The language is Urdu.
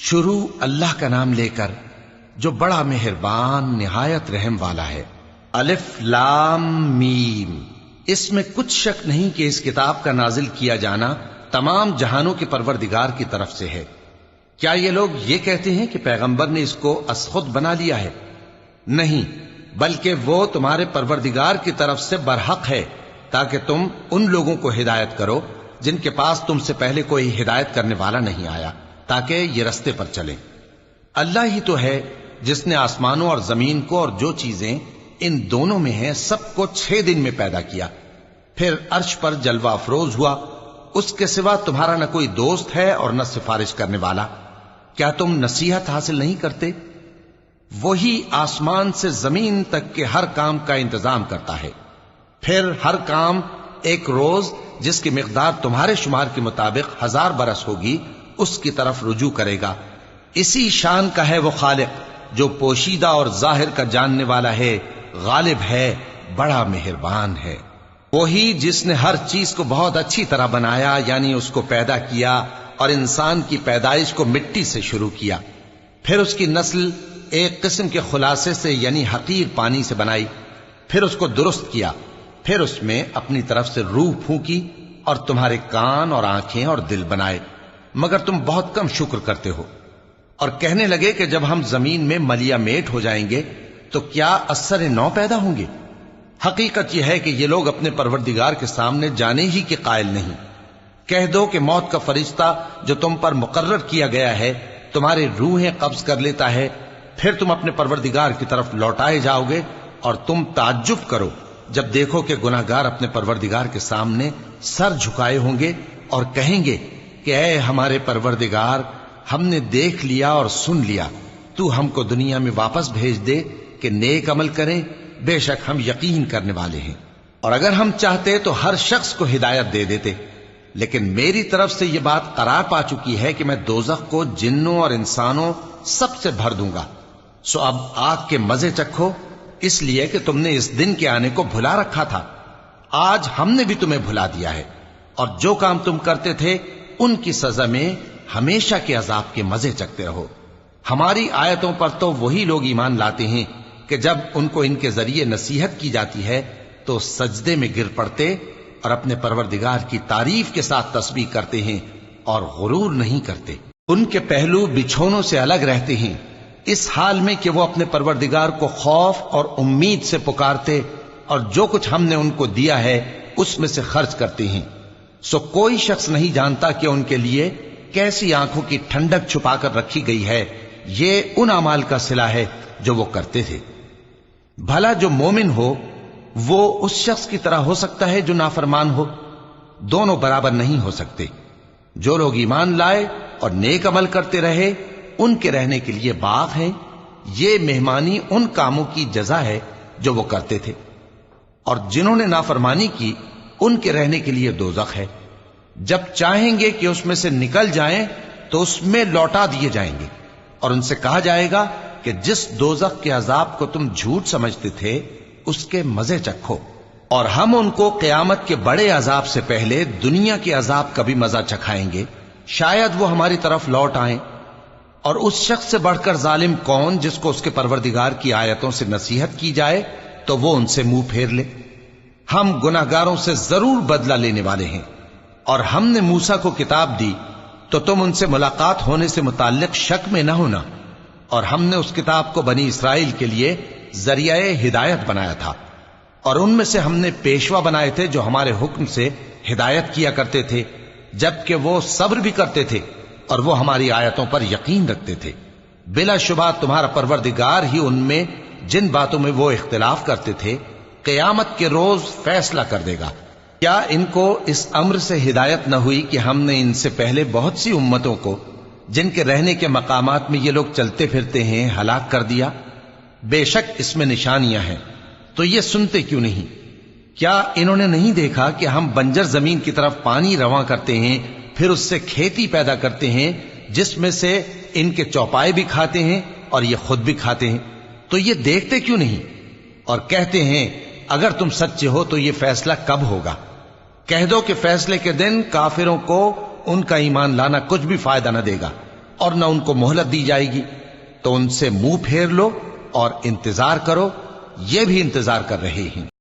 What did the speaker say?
شروع اللہ کا نام لے کر جو بڑا مہربان نہایت رحم والا ہے۔ الف لام میم۔ اس میں کچھ شک نہیں کہ اس کتاب کا نازل کیا جانا تمام جہانوں کے پروردگار کی طرف سے ہے۔ کیا یہ لوگ یہ کہتے ہیں کہ پیغمبر نے اس کو از خود بنا لیا ہے؟ نہیں، بلکہ وہ تمہارے پروردگار کی طرف سے برحق ہے، تاکہ تم ان لوگوں کو ہدایت کرو جن کے پاس تم سے پہلے کوئی ہدایت کرنے والا نہیں آیا، تاکہ یہ رستے پر چلیں۔ اللہ ہی تو ہے جس نے آسمانوں اور زمین کو اور جو چیزیں ان دونوں میں ہیں سب کو 6 دن میں پیدا کیا، پھر عرش پر جلوہ افروز ہوا۔ اس کے سوا تمہارا نہ کوئی دوست ہے اور نہ سفارش کرنے والا۔ کیا تم نصیحت حاصل نہیں کرتے؟ وہی آسمان سے زمین تک کے ہر کام کا انتظام کرتا ہے، پھر ہر کام ایک روز جس کی مقدار تمہارے شمار کے مطابق 1000 برس ہوگی اس کی طرف رجوع کرے گا۔ اسی شان کا ہے وہ خالق جو پوشیدہ اور ظاہر کا جاننے والا ہے، غالب ہے، بڑا مہربان ہے۔ وہی جس نے ہر چیز کو بہت اچھی طرح بنایا، یعنی اس کو پیدا کیا اور انسان کی پیدائش کو مٹی سے شروع کیا، پھر اس کی نسل ایک قسم کے خلاصے سے یعنی حقیر پانی سے بنائی، پھر اس کو درست کیا، پھر اس میں اپنی طرف سے روح پھونکی اور تمہارے کان اور آنکھیں اور دل بنائے، مگر تم بہت کم شکر کرتے ہو۔ اور کہنے لگے کہ جب ہم زمین میں ملیا میٹ ہو جائیں گے تو کیا اثر نو پیدا ہوں گے؟ حقیقت یہ ہے کہ یہ لوگ اپنے پروردگار کے سامنے جانے ہی کے قائل نہیں۔ کہہ دو کہ موت کا فرشتہ جو تم پر مقرر کیا گیا ہے تمہاری روحیں قبض کر لیتا ہے، پھر تم اپنے پروردگار کی طرف لوٹائے جاؤ گے، اور تم تعجب کرو جب دیکھو کہ گناہگار اپنے پروردگار کے سامنے سر جھکائے ہوں گے اور کہیں گے کہ اے ہمارے پروردگار، ہم نے دیکھ لیا اور سن لیا، تو ہم کو دنیا میں واپس بھیج دے کہ نیک عمل کریں، بے شک ہم یقین کرنے والے ہیں۔ اور اگر ہم چاہتے تو ہر شخص کو ہدایت دے دیتے، لیکن میری طرف سے یہ بات قرار پا چکی ہے کہ میں دوزخ کو جنوں اور انسانوں سب سے بھر دوں گا۔ سو اب آگ کے مزے چکھو، اس لیے کہ تم نے اس دن کے آنے کو بھلا رکھا تھا۔ آج ہم نے بھی تمہیں بھلا دیا ہے، اور جو کام تم کرتے تھے ان کی سزا میں ہمیشہ کے عذاب کے مزے چکتے رہو۔ ہماری آیتوں پر تو وہی لوگ ایمان لاتے ہیں کہ جب ان کو ان کے ذریعے نصیحت کی جاتی ہے تو سجدے میں گر پڑتے اور اپنے پروردگار کی تعریف کے ساتھ تسبیح کرتے ہیں اور غرور نہیں کرتے۔ ان کے پہلو بچھونوں سے الگ رہتے ہیں، اس حال میں کہ وہ اپنے پروردگار کو خوف اور امید سے پکارتے اور جو کچھ ہم نے ان کو دیا ہے اس میں سے خرچ کرتے ہیں۔ سو کوئی شخص نہیں جانتا کہ ان کے لیے کیسی آنکھوں کی ٹھنڈک چھپا کر رکھی گئی ہے، یہ ان اعمال کا صلہ ہے جو وہ کرتے تھے۔ بھلا جو مومن ہو وہ اس شخص کی طرح ہو سکتا ہے جو نافرمان ہو؟ دونوں برابر نہیں ہو سکتے۔ جو لوگ ایمان لائے اور نیک عمل کرتے رہے ان کے رہنے کے لیے باغ ہیں، یہ مہمانی ان کاموں کی جزا ہے جو وہ کرتے تھے، اور جنہوں نے نافرمانی کی ان کے رہنے کے لیے دوزخ ہے۔ جب چاہیں گے کہ اس میں سے نکل جائیں تو اس میں لوٹا دیے جائیں گے، اور ان سے کہا جائے گا کہ جس دوزخ کے عذاب کو تم جھوٹ سمجھتے تھے اس کے مزے چکھو، اور ہم ان کو قیامت کے بڑے عذاب سے پہلے دنیا کے عذاب کا بھی مزہ چکھائیں گے، شاید وہ ہماری طرف لوٹ آئیں۔ اور اس شخص سے بڑھ کر ظالم کون جس کو اس کے پروردگار کی آیتوں سے نصیحت کی جائے تو وہ ان سے منہ پھیر لے۔ ہم گناہگاروں سے ضرور بدلہ لینے والے ہیں، اور ہم نے موسیٰ کو کتاب دی تو تم ان سے ملاقات ہونے سے متعلق شک میں نہ ہونا، اور ہم نے اس کتاب کو بنی اسرائیل کے لیے ذریعہ ہدایت بنایا تھا، اور ان میں سے ہم نے پیشوا بنائے تھے جو ہمارے حکم سے ہدایت کیا کرتے تھے، جبکہ وہ صبر بھی کرتے تھے اور وہ ہماری آیتوں پر یقین رکھتے تھے۔ بلا شبہ تمہارا پروردگار ہی ان میں جن باتوں میں وہ اختلاف کرتے تھے قیامت کے روز فیصلہ کر دے گا۔ کیا ان کو اس امر سے ہدایت نہ ہوئی کہ ہم نے ان سے پہلے بہت سی امتوں کو جن کے رہنے کے مقامات میں یہ لوگ چلتے پھرتے ہیں ہلاک کر دیا؟ بے شک اس میں نشانیاں ہیں، تو یہ سنتے کیوں نہیں؟ کیا انہوں نے نہیں دیکھا کہ ہم بنجر زمین کی طرف پانی رواں کرتے ہیں، پھر اس سے کھیتی پیدا کرتے ہیں جس میں سے ان کے چوپائے بھی کھاتے ہیں اور یہ خود بھی کھاتے ہیں؟ تو یہ دیکھتے کیوں نہیں؟ اور کہتے ہیں اگر تم سچے ہو تو یہ فیصلہ کب ہوگا؟ کہہ دو کہ فیصلے کے دن کافروں کو ان کا ایمان لانا کچھ بھی فائدہ نہ دے گا، اور نہ ان کو مہلت دی جائے گی، تو ان سے منہ پھیر لو اور انتظار کرو، یہ بھی انتظار کر رہے ہیں۔